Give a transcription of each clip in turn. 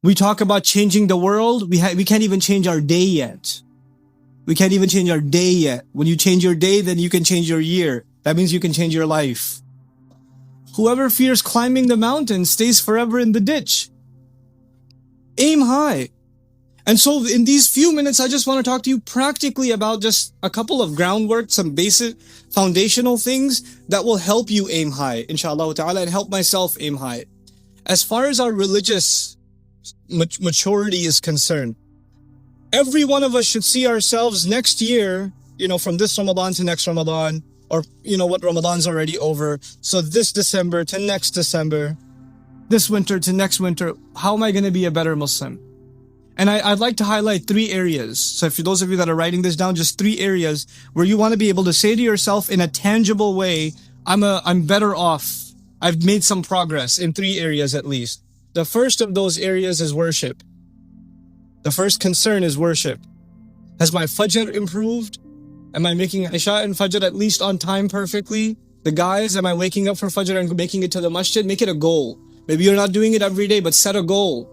We talk about changing the world. We can't even change our day yet. We can't even change our day yet. When you change your day, then you can change your year. That means you can change your life. Whoever fears climbing the mountain stays forever in the ditch. Aim high. And so in these few minutes, I just want to talk to you practically about just a couple of groundwork, some basic foundational things that will help you aim high, inshallah ta'ala, and help myself aim high. As far as our religious maturity is concerned, every one of us should see ourselves next year, from this Ramadan to next Ramadan, or what Ramadan's already over. So this December to next December, this winter to next winter, how am I going to be a better Muslim? And I'd like to highlight 3 areas. So for those of you that are writing this down, just 3 areas where you want to be able to say to yourself in a tangible way, I'm better off. I've made some progress in 3 areas at least. The first of those areas is worship. The first concern is worship. Has my Fajr improved? Am I making Isha and Fajr at least on time perfectly? The guys, am I waking up for Fajr and making it to the masjid? Make it a goal. Maybe you're not doing it every day, but set a goal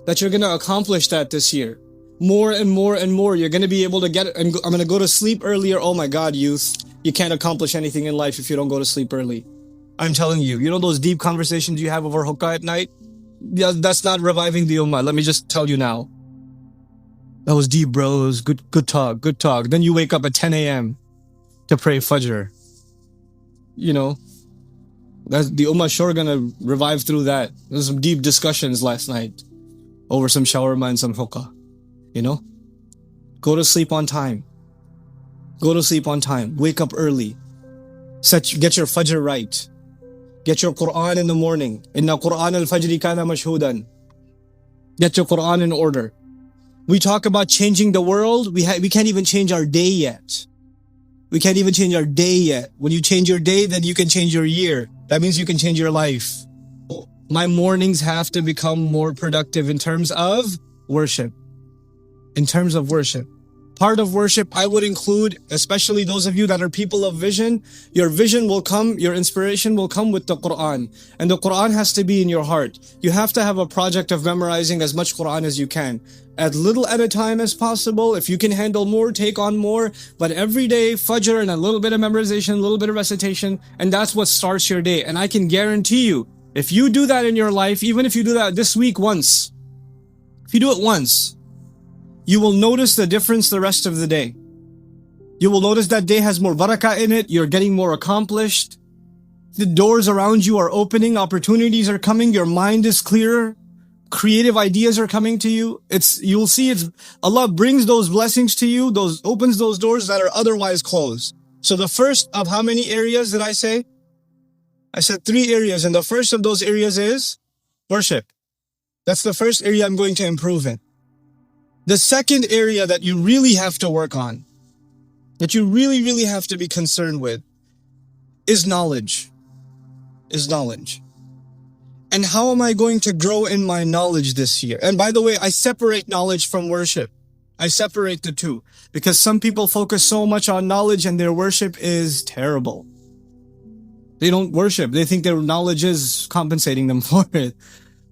that you're going to accomplish that this year. More and more and more. You're going to be able to get it. And I'm going to go to sleep earlier. Oh my God, youth. You can't accomplish anything in life if you don't go to sleep early. I'm telling you, those deep conversations you have over hookah at night? Yeah, that's not reviving the ummah. Let me just tell you now. That was deep, bro. It was good talk. Then you wake up at 10 a.m. to pray Fajr. That's the ummah sure gonna revive through that. There's some deep discussions last night over some shawarma and some hookah. Go to sleep on time. Wake up early. Get your Fajr right. Get your Quran in the morning. Inna Quran al-Fajri kana mashhudan. Get your Quran in order. We talk about changing the world. We can't even change our day yet. We can't even change our day yet. When you change your day, then you can change your year. That means you can change your life. My mornings have to become more productive in terms of worship. Part of worship, I would include, especially those of you that are people of vision, your vision will come, your inspiration will come with the Quran. And the Quran has to be in your heart. You have to have a project of memorizing as much Quran as you can. As little at a time as possible. If you can handle more, take on more. But every day, Fajr and a little bit of memorization, a little bit of recitation, and that's what starts your day. And I can guarantee you, if you do that in your life, even if you do that this week once, if you do it once, you will notice the difference the rest of the day. You will notice that day has more barakah in it. You're getting more accomplished. The doors around you are opening. Opportunities are coming. Your mind is clearer. Creative ideas are coming to you. You'll see Allah brings those blessings to you. Opens those doors that are otherwise closed. So the first of how many areas did I say? I said 3 areas. And the first of those areas is worship. That's the first area I'm going to improve in. The second area that you really have to work on, that you really, really have to be concerned with, is knowledge. And how am I going to grow in my knowledge this year? And by the way, I separate knowledge from worship. I separate the two because some people focus so much on knowledge and their worship is terrible. They don't worship. They think their knowledge is compensating them for it.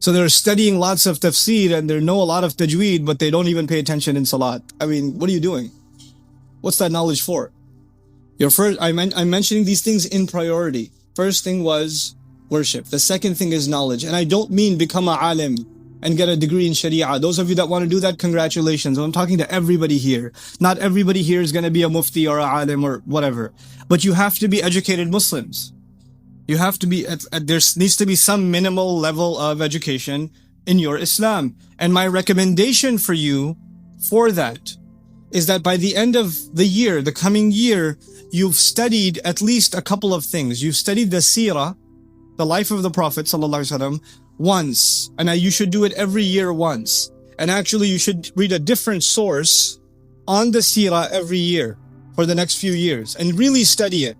So they're studying lots of tafsir and they know a lot of tajweed, but they don't even pay attention in salat. I mean, what are you doing? What's that knowledge for? I'm mentioning these things in priority. First thing was worship. The second thing is knowledge. And I don't mean become a alim and get a degree in sharia. Those of you that want to do that, congratulations. I'm talking to everybody here. Not everybody here is going to be a mufti or a alim or whatever. But you have to be educated Muslims. You have to be, there needs to be some minimal level of education in your Islam. And my recommendation for you for that is that by the end of the year, the coming year, you've studied at least a couple of things. You've studied the seerah, the life of the Prophet ﷺ, once. And you should do it every year once. And actually you should read a different source on the seerah every year for the next few years and really study it.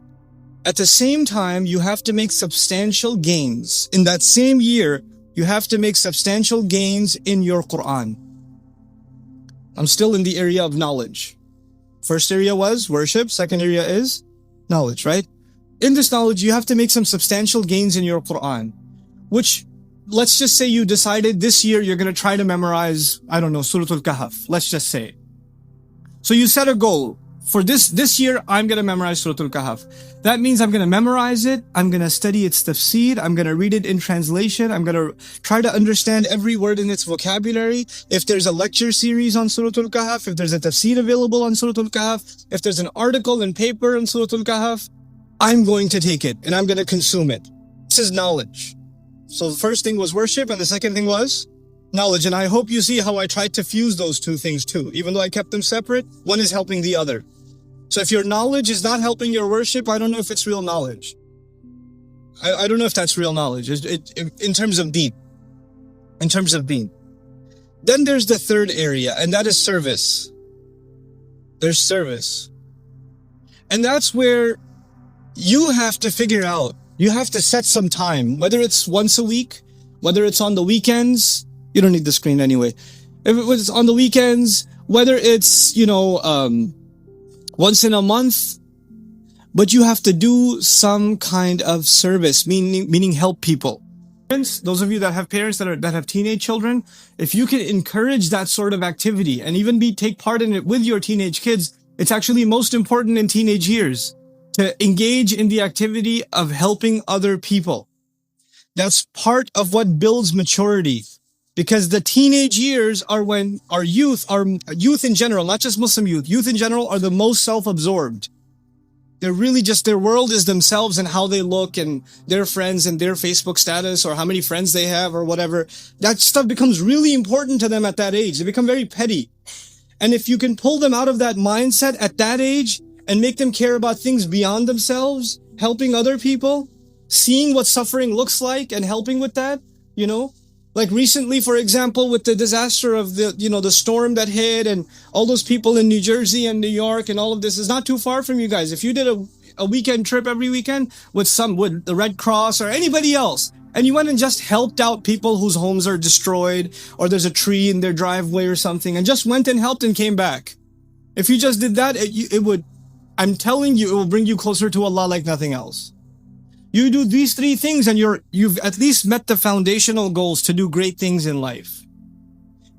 At the same time, you have to make substantial gains. In that same year, you have to make substantial gains in your Quran. I'm still in the area of knowledge. First area was worship. Second area is knowledge, right? In this knowledge, you have to make some substantial gains in your Quran, which let's just say you decided this year you're going to try to memorize, I don't know, Surah Al-Kahf. Let's just say. So you set a goal. For this year, I'm going to memorize Surah Al-Kahf. That means I'm going to memorize it. I'm going to study its tafsir. I'm going to read it in translation. I'm going to try to understand every word in its vocabulary. If there's a lecture series on Surah Al-Kahf, if there's a tafsir available on Surah Al-Kahf, if there's an article and paper on Surah Al-Kahf, I'm going to take it and I'm going to consume it. This is knowledge. So the first thing was worship and the second thing was knowledge. And I hope you see how I tried to fuse those two things too. Even though I kept them separate, one is helping the other. So if your knowledge is not helping your worship, I don't know if it's real knowledge. I don't know if that's real knowledge in terms of deen. In terms of deen. Then there's the third area, and that is service. There's service. And that's where you have to figure out, you have to set some time, whether it's once a week, whether it's on the weekends. You don't need the screen anyway. If it was on the weekends, whether it's, once in a month, but you have to do some kind of service, meaning help people. Parents, those of you that have parents that have teenage children, if you can encourage that sort of activity and even take part in it with your teenage kids, it's actually most important in teenage years to engage in the activity of helping other people. That's part of what builds maturity. Because the teenage years are when our youth in general, not just Muslim youth in general are the most self-absorbed. They're really just, their world is themselves and how they look and their friends and their Facebook status or how many friends they have or whatever. That stuff becomes really important to them at that age. They become very petty. And if you can pull them out of that mindset at that age and make them care about things beyond themselves, helping other people, seeing what suffering looks like and helping with that, Like recently, for example, with the disaster of the storm that hit and all those people in New Jersey and New York and all of this is not too far from you guys. If you did a weekend trip every weekend with the Red Cross or anybody else, and you went and just helped out people whose homes are destroyed or there's a tree in their driveway or something and just went and helped and came back. If you just did that, I'm telling you, it will bring you closer to Allah like nothing else. You do these three things and you've at least met the foundational goals to do great things in life.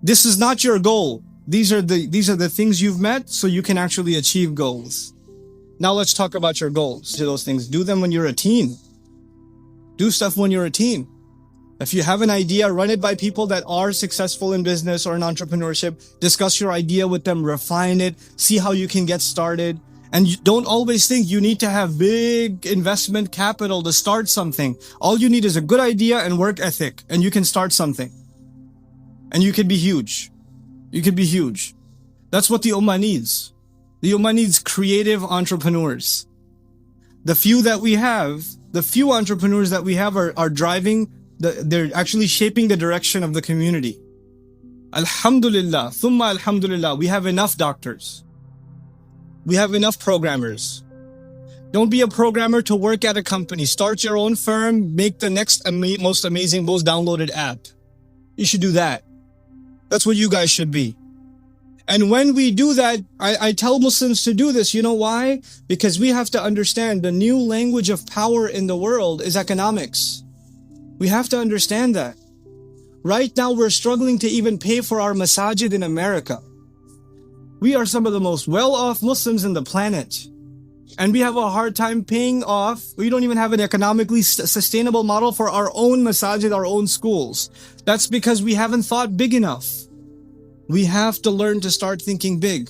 This is not your goal. These are the things you've met so you can actually achieve goals. Now let's talk about your goals. To those things, do them when you're a teen. Do stuff when you're a teen. If you have an idea, run it by people that are successful in business or in entrepreneurship. Discuss your idea with them, refine it, see how you can get started. And you don't always think you need to have big investment capital to start something. All you need is a good idea and work ethic, and you can start something. And you can be huge. You can be huge. That's what the Ummah needs. The Ummah needs creative entrepreneurs. The few entrepreneurs that we have are driving, they're actually shaping the direction of the community. Alhamdulillah, thumma alhamdulillah, we have enough doctors. We have enough programmers. Don't be a programmer to work at a company. Start your own firm. Make the next most amazing, most downloaded app. You should do that. That's what you guys should be. And when we do that, I tell Muslims to do this. You know why? Because we have to understand the new language of power in the world is economics. We have to understand that. Right now, we're struggling to even pay for our masajid in America. We are some of the most well-off Muslims in the planet. And we have a hard time paying off. We don't even have an economically sustainable model for our own masajid, our own schools. That's because we haven't thought big enough. We have to learn to start thinking big.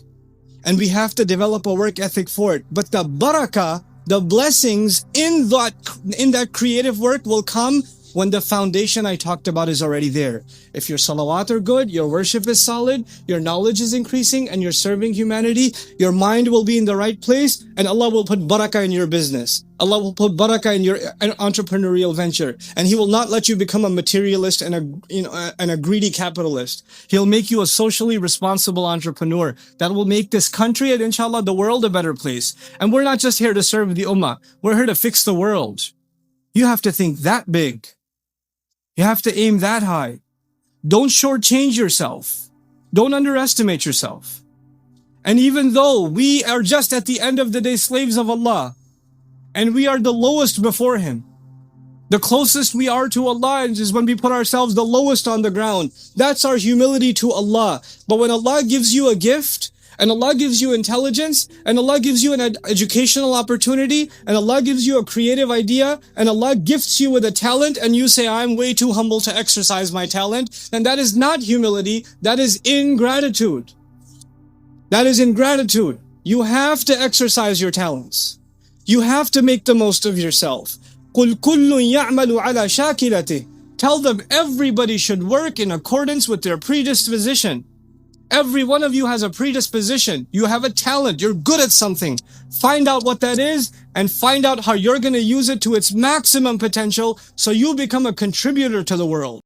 And we have to develop a work ethic for it. But the barakah, the blessings in that creative work will come when the foundation I talked about is already there. If your salawat are good, your worship is solid, your knowledge is increasing, and you're serving humanity, your mind will be in the right place, and Allah will put barakah in your business. Allah will put barakah in your entrepreneurial venture, and He will not let you become a materialist and a greedy capitalist. He'll make you a socially responsible entrepreneur that will make this country and Insha'Allah the world a better place. And we're not just here to serve the ummah. We're here to fix the world. You have to think that big. You have to aim that high. Don't shortchange yourself. Don't underestimate yourself. And even though we are just at the end of the day slaves of Allah, and we are the lowest before Him, The closest we are to Allah is when we put ourselves the lowest on the ground. That's our humility to Allah. But when Allah gives you a gift, and Allah gives you intelligence, and Allah gives you an educational opportunity, and Allah gives you a creative idea, and Allah gifts you with a talent, and you say, I'm way too humble to exercise my talent, then that is not humility, that is ingratitude. That is ingratitude. You have to exercise your talents. You have to make the most of yourself. قُلْ كُلٌّ يَعْمَلُ عَلَى شَاكِلَتِهِ. Tell them everybody should work in accordance with their predisposition. Every one of you has a predisposition. You have a talent. You're good at something. Find out what that is and find out how you're going to use it to its maximum potential so you become a contributor to the world.